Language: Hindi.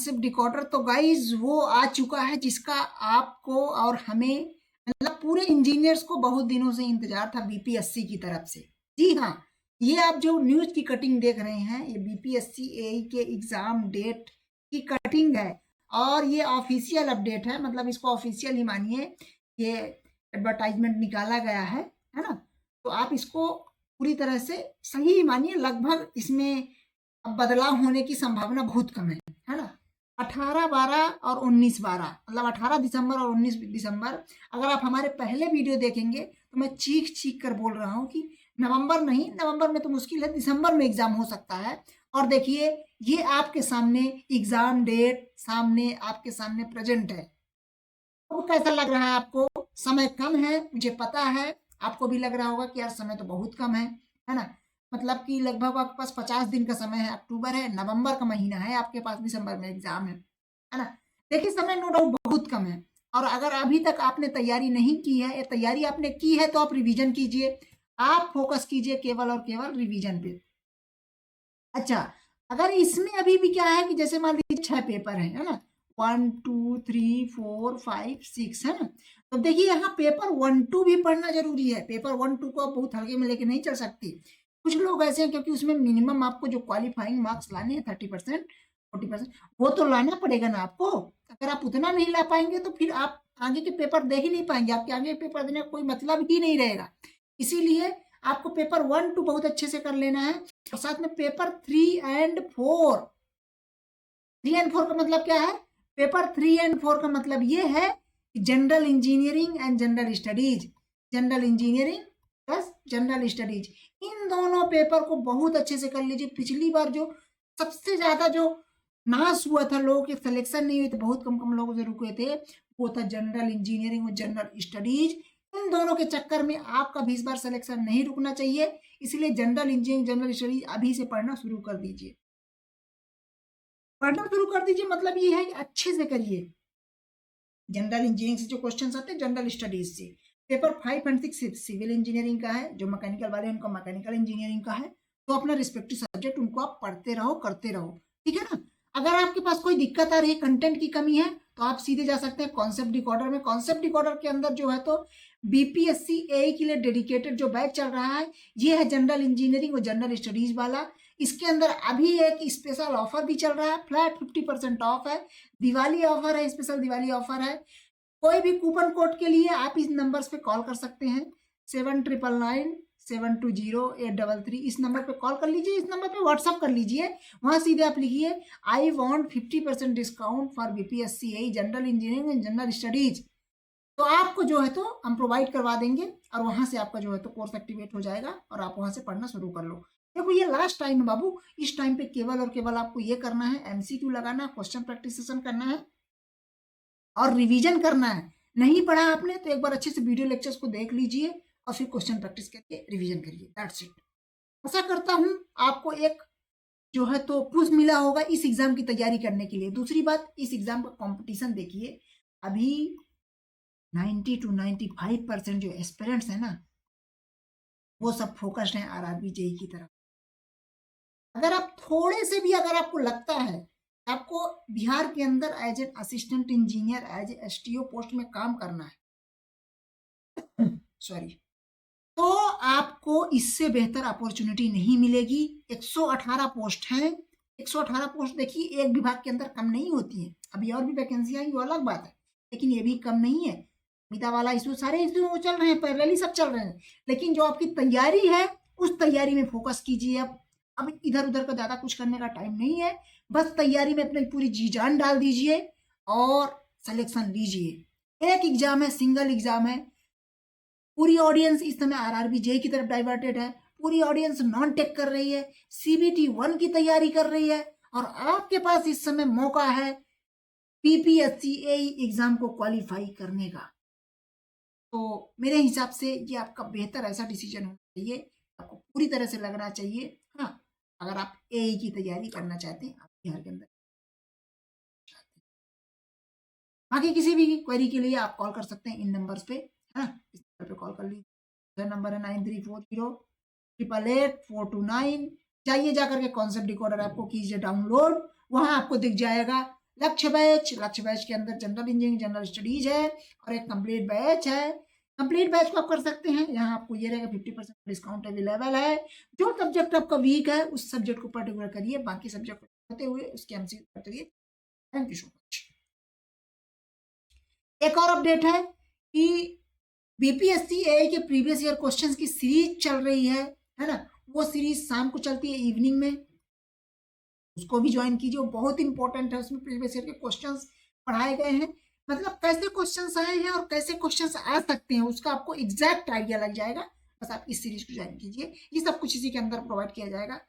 Concept decoder. तो गाइज वो आ चुका है जिसका आपको और हमें मतलब पूरे इंजीनियर्स को बहुत दिनों से इंतजार था बीपीएससी की तरफ से। जी हाँ, ये आप जो न्यूज की कटिंग देख रहे हैं ये बीपीएससी एआई के एग्जाम डेट की कटिंग है और ये ऑफिशियल अपडेट है, मतलब इसको ऑफिशियल ही मानिए। ये एडवर्टाइजमेंट निकाला गया है ना, तो आप इसको पूरी तरह से सही ही मानिए। लगभग इसमें अब बदलाव होने की संभावना बहुत कम है ना। 18/12 और 19/12 मतलब 18 दिसंबर और 19 दिसंबर। अगर आप हमारे पहले वीडियो देखेंगे तो मैं चीख चीख कर बोल रहा हूँ कि नवंबर नहीं, नवंबर में तो मुश्किल है, दिसंबर में एग्जाम हो सकता है। और देखिए ये आपके सामने एग्जाम डेट सामने आपके सामने प्रेजेंट है। तो कैसा लग रहा है आपको? समय कम है, मुझे पता है आपको भी लग रहा होगा कि यार समय तो बहुत कम है ना। मतलब कि लगभग आपके पास 50 दिन का समय है, अक्टूबर है, नवंबर का महीना है आपके पास, दिसंबर में एग्जाम है ना। देखिए समय नो डाउट बहुत कम है और अगर अभी तक आपने तैयारी नहीं की है या तैयारी आपने की है तो आप रिवीजन कीजिए। आप फोकस कीजिए केवल और केवल रिवीजन पे। अच्छा, अगर इसमें अभी भी क्या है कि जैसे मान लीजिए 6 पेपर है ना, 1 2 3 4 5 6 है ना। तो देखिए यहाँ पेपर 1 2 भी पढ़ना जरूरी है। पेपर 1 2 को आप बहुत हल्के में लेके नहीं चल सकती। कुछ लोग ऐसे हैं क्योंकि उसमें मिनिमम आपको जो क्वालिफाइंग मार्क्स लाने हैं 30% 40%, वो तो लाना पड़ेगा ना आपको। अगर आप उतना नहीं ला पाएंगे तो फिर आप आगे के पेपर दे ही नहीं पाएंगे, आपके आगे के पेपर देने का कोई मतलब ही नहीं रहेगा। इसीलिए आपको पेपर 1 2 बहुत अच्छे से कर लेना है और साथ में पेपर 3 एंड 4। 3 एंड 4 का मतलब क्या है? पेपर 3 एंड 4 का मतलब ये है कि general engineering and general studies, general engineering plus general studies, इन दोनों पेपर को बहुत अच्छे से कर लीजिए। पिछली बार जो सबसे ज्यादा जो नाश हुआ था, लोगों के सिलेक्शन नहीं हुए थे, बहुत कम कम लोगों से रुके थे, वो था जनरल इंजीनियरिंग और जनरल स्टडीज। इन दोनों के चक्कर में आपका भी इस बार सिलेक्शन नहीं रुकना चाहिए, इसलिए जनरल इंजीनियरिंग जनरल स्टडीज अभी से पढ़ना शुरू कर दीजिए। पढ़ना शुरू कर दीजिए मतलब ये है कि अच्छे से करिए। जनरल इंजीनियरिंग से जो क्वेश्चंस आते हैं जनरल स्टडीज से। पेपर 5 एंड 6 सिविल इंजीनियरिंग का है, जो मैकेनिकल वाले उनका मैकेनिकल इंजीनियरिंग का है। तो अपना रिस्पेक्टिव सब्जेक्ट उनको आप पढ़ते रहो करते रहो, ठीक है ना। अगर आपके पास कोई दिक्कत आ रही है, कंटेंट की कमी है, तो आप सीधे जा सकते हैं कॉन्सेप्ट डिकोडर में। कॉन्सेप्ट डिकोडर के अंदर जो है तो बीपीएससी एआई के लिए डेडिकेटेड जो बैच चल रहा है ये है जनरल इंजीनियरिंग और जनरल स्टडीज वाला। इसके अंदर अभी एक स्पेशल ऑफर भी चल रहा है, फ्लैट 50% ऑफ है, दिवाली ऑफर है, स्पेशल दिवाली ऑफर है। कोई भी कूपन कोड के लिए आप इस नंबर्स पे कॉल कर सकते हैं, 7999720833। इस नंबर पे कॉल कर लीजिए, इस नंबर पे व्हाट्सअप कर लीजिए। वहां सीधे आप लिखिए I want 50% discount for BPSC AI general engineering and general studies. तो आपको जो है तो हम प्रोवाइड करवा देंगे और वहां से आपका जो है तो कोर्स एक्टिवेट हो जाएगा और आप वहां से पढ़ना शुरू कर लो। देखो ये लास्ट टाइम है बाबू, इस टाइम पे केवल और केवल आपको ये करना है, एमसीक्यू लगाना, क्वेश्चन प्रैक्टिस सेशन करना है और रिवीजन करना है। नहीं पढ़ा आपने तो एक बार अच्छे से वीडियो लेक्चर्स को देख लीजिए और फिर क्वेश्चन प्रैक्टिस करके रिवीजन करिए, दैट्स इट। आशा करता हूं आपको एक जो है तो पुश मिला होगा इस एग्जाम की तैयारी करने के लिए। दूसरी बात, इस एग्जाम का कंपटीशन देखिए, अभी 90 to 95% जो एस्पिरेंट्स है ना वो सब फोकस्ड हैं आरआरबी जेई की तरफ। अगर आप थोड़े से भी अगर आपको लगता है आपको बिहार के अंदर as an assistant engineer as STO post में काम करना है सॉरी, तो आपको इससे बेहतर अपॉर्चुनिटी नहीं मिलेगी। 118 पोस्ट हैं, 118 पोस्ट देखिए एक विभाग के अंदर कम नहीं होती है। अभी और भी वैकेंसी आई वो अलग बात है, लेकिन ये भी कम नहीं है। गीता वाला इशू, सारे इशू चल रहे हैं, पैरेलली सब चल रहे हैं, लेकिन जो आपकी तैयारी है उस तैयारी में फोकस कीजिए। अब इधर उधर का ज्यादा कुछ करने का टाइम नहीं है, बस तैयारी में अपनी पूरी जी जान डाल दीजिए और सिलेक्शन लीजिए। एक एग्जाम है, सिंगल एग्जाम है। पूरी ऑडियंस इस समय आरआरबी जेई की तरफ डाइवर्टेड है, पूरी ऑडियंस नॉन टेक कर रही है, सीबीटी 1 की तैयारी कर रही है और आपके पास इस समय मौका है पीपीएससी एआई एग्जाम को क्वालिफाई करने का। तो मेरे हिसाब से ये आपका बेहतर ऐसा डिसीजन होना चाहिए, आपको पूरी तरह से लगना चाहिए। हाँ, अगर आप एआई की तैयारी करना चाहते हैं, आप बिहार के अंदर बाकी किसी भी क्वेरी के लिए आप कॉल कर सकते हैं इन नंबर्स पे, है ना। इस नंबर पे कॉल कर लीजिए, नंबर है 9340888429। जाइए जाकर के कॉन्सेप्ट डिकोडर आपको कीजिए डाउनलोड, वहां आपको दिख जाएगा लक्ष्य बैच के अंदर जनरल इंजीनियरिंग जनरल स्टडीज है और एक कंप्लीट बैच है। कंप्लीट बैच को आप कर सकते हैं, यहाँ आपको ये रहेगा 50% डिस्काउंट अवेलेबल है। जो सब्जेक्ट आपका वीक है उस सब्जेक्ट को पर्टिकुलर करिए, बाकी सब्जेक्ट होते हुए उसके एमसीक्यू करते हुए। Thank you so much. एक और अपडेट है कि बीपीएससी एआई के प्रीवियस ईयर क्वेश्चंस की सीरीज चल रही है ना, वो सीरीज शाम को चलती है इवनिंग में, उसको भी ज्वाइन कीजिए, बहुत इंपॉर्टेंट है, उसमें प्रीवियस ईयर के क्वेश्चंस पढ़ाए गए हैं, मतलब कैसे क्वेश्चंस आए हैं और कैसे क्वेश्चंस आ सकते हैं उसका आपको एग्जैक्ट आइडिया लग जाएगा। बस आप इस सीरीज को ज्वाइन कीजिए, ये सब कुछ इसी के अंदर प्रोवाइड किया जाएगा।